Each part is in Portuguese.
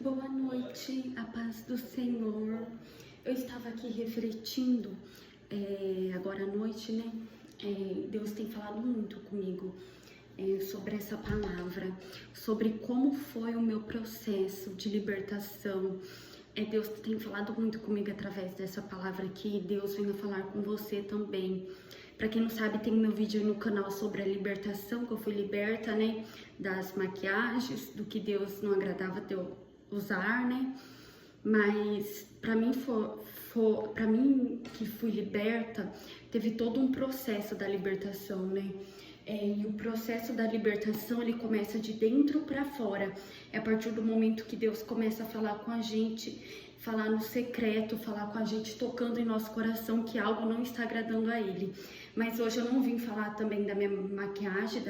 Boa noite, a paz do Senhor. Eu estava aqui refletindo, agora à noite, né? Deus tem falado muito comigo sobre essa palavra, sobre como foi o meu processo de libertação. Deus tem falado muito comigo através dessa palavra aqui. Deus venha falar com você também. Pra quem não sabe, tem meu vídeo no canal sobre a libertação, que eu fui liberta, né? Das maquiagens, do que Deus não agradava de eu usar, né? Mas pra mim para mim que fui liberta, teve todo um processo da libertação, né? E o processo da libertação, ele começa de dentro para fora. É a partir do momento que Deus começa a falar com a gente, falar no secreto, falar com a gente, tocando em nosso coração que algo não está agradando a Ele. Mas hoje eu não vim falar também da minha maquiagem,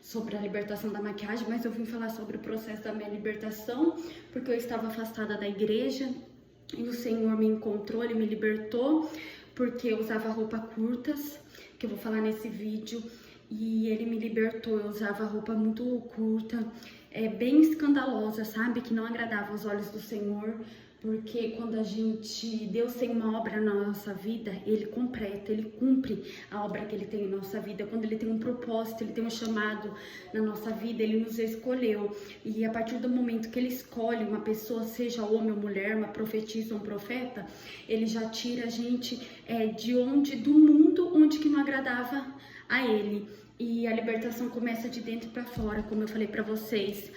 sobre a libertação da maquiagem, mas eu vim falar sobre o processo da minha libertação, porque eu estava afastada da igreja e o Senhor me encontrou, Ele me libertou, porque eu usava roupa curtas, que eu vou falar nesse vídeo, e Ele me libertou. Eu usava roupa muito curta, bem escandalosa, sabe? Que não agradava aos olhos do Senhor, porque quando Deus tem uma obra na nossa vida, Ele completa, Ele cumpre a obra que Ele tem em nossa vida. Quando Ele tem um propósito, Ele tem um chamado na nossa vida, Ele nos escolheu. E a partir do momento que Ele escolhe uma pessoa, seja homem ou mulher, uma profetisa ou um profeta, Ele já tira a gente do mundo onde que não agradava a Ele. E a libertação começa de dentro para fora, como eu falei para vocês.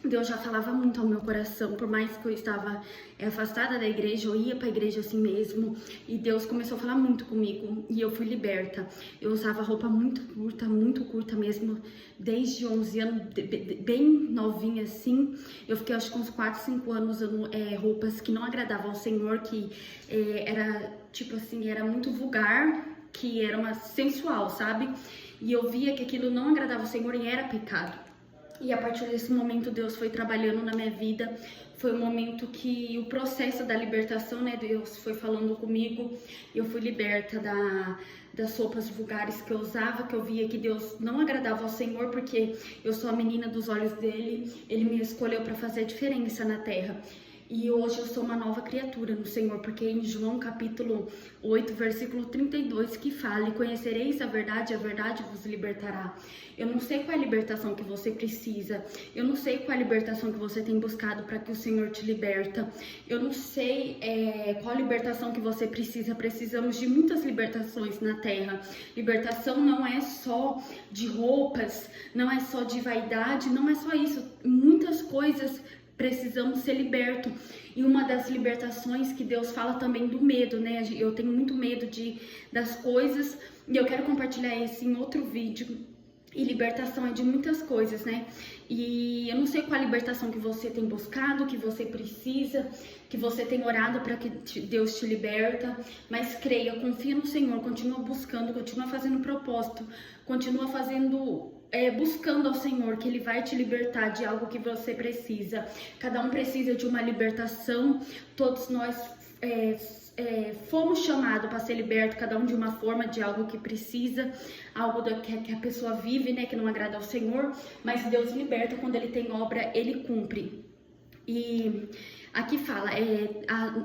Deus já falava muito ao meu coração, por mais que eu estava afastada da igreja, eu ia para a igreja assim mesmo, e Deus começou a falar muito comigo, e eu fui liberta. Eu usava roupa muito curta mesmo, desde 11 anos, bem novinha assim. Eu fiquei acho que uns 4, 5 anos usando roupas que não agradavam ao Senhor, que era tipo assim, era muito vulgar, que era uma sensual, sabe? E eu via que aquilo não agradava ao Senhor e era pecado. E a partir desse momento Deus foi trabalhando na minha vida. Foi o momento que o processo da libertação, né? Deus foi falando comigo. Eu fui liberta das roupas vulgares que eu usava, que eu via que Deus não agradava ao Senhor, porque eu sou a menina dos olhos dele. Ele me escolheu para fazer a diferença na terra. E hoje eu sou uma nova criatura no Senhor, porque em João capítulo 8, versículo 32, que fala: e conhecereis a verdade vos libertará. Eu não sei qual é a libertação que você precisa, eu não sei qual é a libertação que você tem buscado para que o Senhor te liberta, eu não sei qual a libertação que você precisa. Precisamos de muitas libertações na terra. Libertação não é só de roupas, não é só de vaidade, não é só isso, muitas coisas precisamos ser libertos. E uma das libertações que Deus fala também do medo, né? Eu tenho muito medo das coisas, e eu quero compartilhar isso em outro vídeo. E libertação é de muitas coisas, né? E eu não sei qual a libertação que você tem buscado, que você precisa, que você tem orado para que Deus te liberta. Mas creia, confia no Senhor, continua buscando, continua fazendo propósito, continua buscando ao Senhor, que Ele vai te libertar de algo que você precisa. Cada um precisa de uma libertação. Todos nós fomos chamados para ser libertos, cada um de uma forma, de algo que precisa, algo que a pessoa vive, né, que não agrada ao Senhor. Mas Deus liberta. Quando Ele tem obra, Ele cumpre. E aqui fala,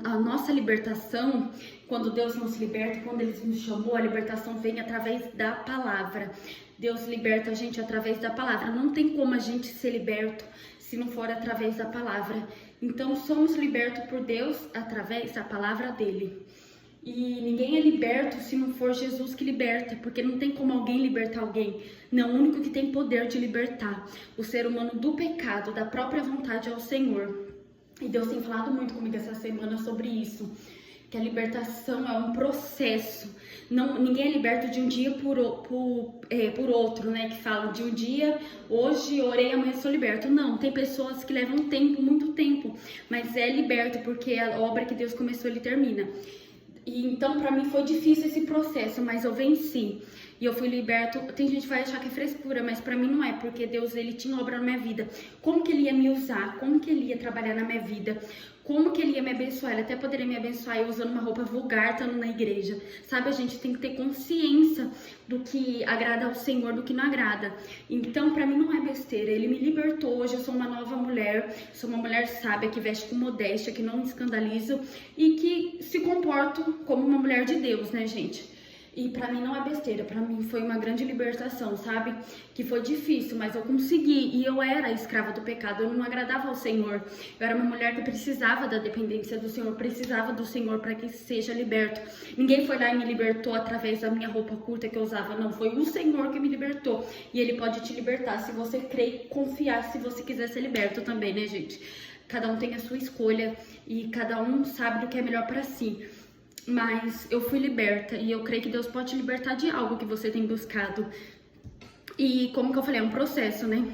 a nossa libertação, quando Deus nos liberta, quando Ele nos chamou, a libertação vem através da palavra. Deus liberta a gente através da palavra. Não tem como a gente ser liberto se não for através da palavra. Então somos libertos por Deus através da palavra dele. E ninguém é liberto se não for Jesus que liberta, porque não tem como alguém libertar alguém. Não, o único que tem poder de libertar o ser humano do pecado, da própria vontade, é o Senhor. E Deus tem falado muito comigo essa semana sobre isso, que a libertação é um processo. Ninguém é liberto de um dia por outro, né? Que falam de um dia, hoje orei, amanhã sou liberto. Não, tem pessoas que levam tempo, muito tempo, mas é liberto, porque a obra que Deus começou, Ele termina. E então para mim foi difícil esse processo, mas eu venci. E eu fui liberto. Tem gente que vai achar que é frescura, mas pra mim não é, porque Deus, ele tinha obra na minha vida. Como que ele ia me usar? Como que ele ia trabalhar na minha vida? Como que ele ia me abençoar? Ele até poderia me abençoar eu usando uma roupa vulgar, estando na igreja. Sabe, a gente tem que ter consciência do que agrada ao Senhor, do que não agrada. Então, pra mim não é besteira. Ele me libertou. Hoje eu sou uma nova mulher. Sou uma mulher sábia, que veste com modéstia, que não me escandalizo e que se comporto como uma mulher de Deus, né, gente? E pra mim não é besteira, pra mim foi uma grande libertação, sabe? Que foi difícil, mas eu consegui. E eu era escrava do pecado, eu não agradava ao Senhor. Eu era uma mulher que precisava da dependência do Senhor, precisava do Senhor para que seja liberto. Ninguém foi lá e me libertou através da minha roupa curta que eu usava, não. Foi o Senhor que me libertou. E Ele pode te libertar se você crer e confiar, se você quiser ser liberto também, né, gente? Cada um tem a sua escolha e cada um sabe do que é melhor para si. Mas eu fui liberta e eu creio que Deus pode te libertar de algo que você tem buscado. E como que eu falei, é um processo, né?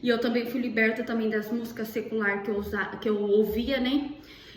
E eu também fui liberta também das músicas seculares que eu ouvia, né?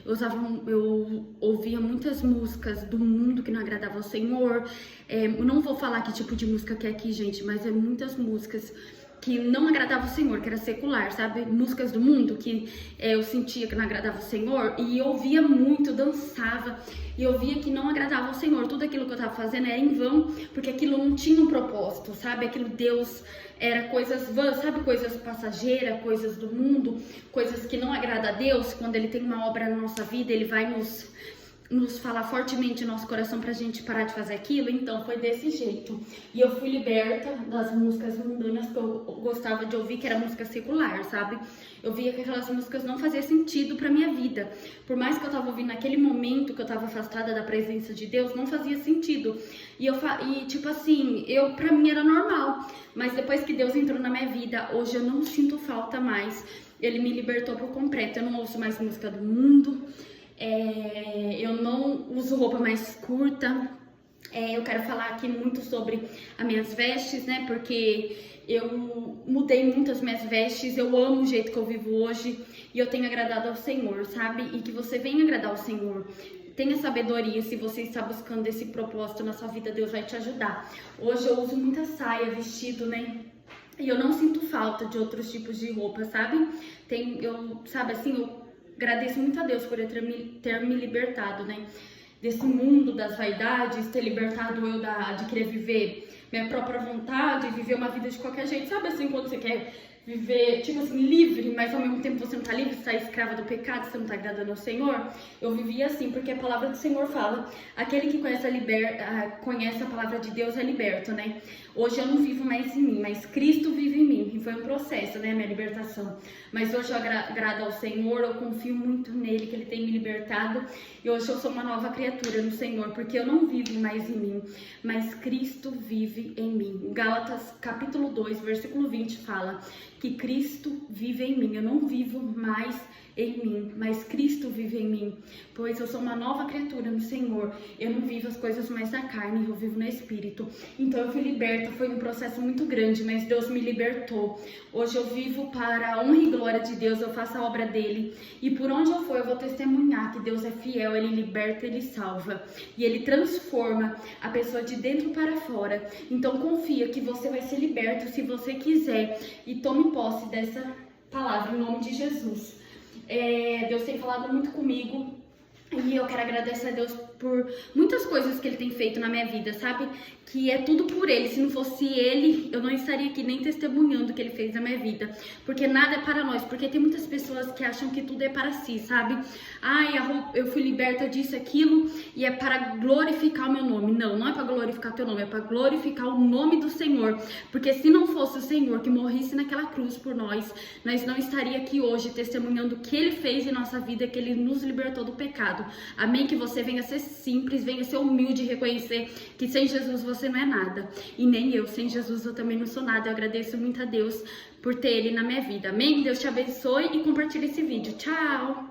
Eu ouvia muitas músicas do mundo que não agradavam ao Senhor. Eu não vou falar que tipo de música que é aqui, gente, mas é muitas músicas que não agradava o Senhor, que era secular, sabe? Músicas do mundo que eu sentia que não agradava o Senhor, e eu ouvia muito, dançava, e eu via que não agradava ao Senhor. Tudo aquilo que eu tava fazendo era em vão, porque aquilo não tinha um propósito, sabe? Aquilo Deus era coisas vãs, sabe? Coisas passageiras, coisas do mundo, coisas que não agradam a Deus. Quando Ele tem uma obra na nossa vida, Ele vai nos falar fortemente no nosso coração pra gente parar de fazer aquilo. Então foi desse jeito. E eu fui liberta das músicas mundanas que eu gostava de ouvir, que era música secular, sabe? Eu via que aquelas músicas não faziam sentido pra minha vida. Por mais que eu tava ouvindo naquele momento que eu tava afastada da presença de Deus, não fazia sentido. E tipo assim, pra mim era normal. Mas depois que Deus entrou na minha vida, hoje eu não sinto falta mais. Ele me libertou por completo. Eu não ouço mais música do mundo. Eu não uso roupa mais curta. Eu quero falar aqui muito sobre as minhas vestes, né? Porque eu mudei muito as minhas vestes. Eu amo o jeito que eu vivo hoje e eu tenho agradado ao Senhor, sabe? E que você venha agradar ao Senhor. Tenha sabedoria. Se você está buscando esse propósito na sua vida, Deus vai te ajudar. Hoje eu uso muita saia, vestido, né? E eu não sinto falta de outros tipos de roupa, sabe? Sabe assim, eu agradeço muito a Deus por ele ter me libertado, né? Desse mundo das vaidades, ter libertado eu de querer viver minha própria vontade, viver uma vida de qualquer jeito. Sabe assim, quando você quer viver, tipo assim, livre, mas ao mesmo tempo você não tá livre, você tá escrava do pecado, você não tá agradando ao Senhor? Eu vivia assim, porque a palavra do Senhor fala, aquele que conhece a palavra de Deus é liberto, né? Hoje eu não vivo mais em mim, mas Cristo vive em mim, e foi um processo, né, minha libertação. Mas hoje eu agrado ao Senhor, eu confio muito nele, que ele tem me libertado, e hoje eu sou uma nova criatura no Senhor, porque eu não vivo mais em mim, mas Cristo vive em mim. Gálatas capítulo 2, versículo 20 fala que Cristo vive em mim. Eu não vivo mais em mim, mas Cristo vive em mim, pois eu sou uma nova criatura no Senhor. Eu não vivo as coisas mais da carne, eu vivo no Espírito. Então eu fui liberta, foi um processo muito grande, mas Deus me libertou. Hoje eu vivo para a honra e glória de Deus, eu faço a obra dele, e por onde eu for eu vou testemunhar que Deus é fiel, ele liberta, ele salva, e ele transforma a pessoa de dentro para fora. Então confia que você vai ser liberto se você quiser, e tome posse dessa palavra em nome de Jesus. Deus tem falado muito comigo e eu quero agradecer a Deus por muitas coisas que ele tem feito na minha vida, sabe? Que é tudo por ele. Se não fosse ele, eu não estaria aqui nem testemunhando o que ele fez na minha vida, porque nada é para nós, porque tem muitas pessoas que acham que tudo é para si, sabe? Eu fui liberta disso, aquilo, e é para glorificar o meu nome. Não, não é para glorificar o teu nome, é para glorificar o nome do Senhor, porque se não fosse o Senhor que morresse naquela cruz por nós não estaria aqui hoje testemunhando o que ele fez em nossa vida, que ele nos libertou do pecado. Amém? Que você venha ser simples, venha ser humilde e reconhecer que sem Jesus você não é nada, e nem eu, sem Jesus eu também não sou nada. Eu agradeço muito a Deus por ter ele na minha vida. Amém? Deus te abençoe e compartilhe esse vídeo. Tchau!